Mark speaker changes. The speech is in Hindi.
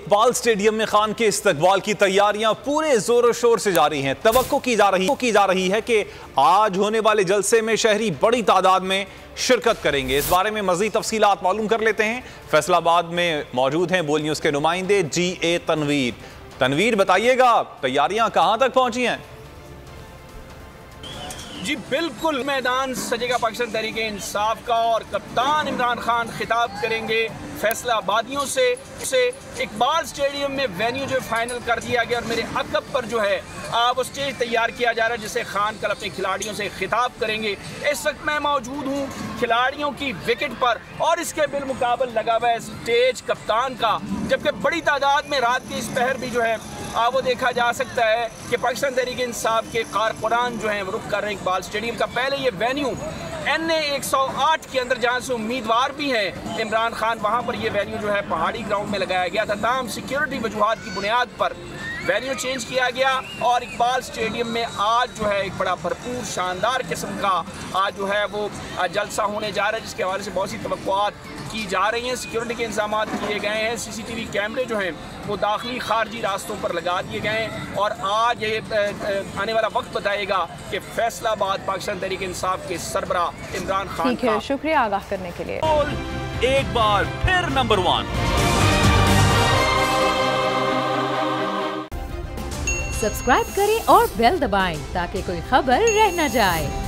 Speaker 1: इकबाल स्टेडियम में खान के इस्तकबाल की तैयारियां पूरे जोरों शोर से जारी हैं। तवक्को की जा रही है कि आज होने वाले जलसे में शहरी बड़ी तादाद में शिरकत करेंगे। इस बारे में मजीद तफसीलात मालूम कर लेते हैं। फैसलाबाद में मौजूद हैं बोल न्यूज के नुमाइंदे GA तनवीर। तनवीर, बताइएगा तैयारियां कहां तक पहुंची हैं?
Speaker 2: जी बिल्कुल, मैदान सजेगा पाकिस्तान तहरीक इंसाफ का और कप्तान इमरान खान खिताब करेंगे फैसलाबादियों से। इकबाल स्टेडियम में वेन्यू जो फाइनल कर दिया गया और मेरे अकब पर जो है वो स्टेज तैयार किया जा रहा है जिसे खान कल अपने खिलाड़ियों से खिताब करेंगे। इस वक्त मैं मौजूद हूँ खिलाड़ियों की विकेट पर और इसके बिलमुकाबल लगा हुआ है स्टेज कप्तान का, जबकि बड़ी तादाद में रात के इस पहर भी जो है वो देखा जा सकता है कि पाकिस्तान तहरीक इंसाफ के कारकुनान जो हैं वो रुख कर रहे हैं इकबाल स्टेडियम का। पहले ये वेन्यू NA 108 के अंदर जहाँ से उम्मीदवार भी हैं इमरान खान, वहाँ पर ये वेन्यू जो है पहाड़ी ग्राउंड में लगाया गया था। तमाम सिक्योरिटी वजूहात की बुनियाद पर वेन्यू चेंज किया गया और इकबाल स्टेडियम में आज जो है एक बड़ा भरपूर शानदार किस्म का आज जो है वो जलसा होने जा रहा है, जिसके हवाले से बहुत सी तवक्कुआत की जा रही हैं। सिक्योरिटी के इंतजाम किए गए हैं, CCTV कैमरे जो हैं वो दाखिली खारजी रास्तों पर लगा दिए गए हैं और आज ये आने वाला वक्त बताएगा कि फैसलाबाद पाकिस्तान तहरीक इंसाफ के सरबरा इमरान खान का।
Speaker 3: शुक्रिया आगाह करने के लिए।
Speaker 1: एक बार फिर नंबर 1
Speaker 4: सब्सक्राइब करें और बेल दबाएं ताकि कोई खबर रह न जाए।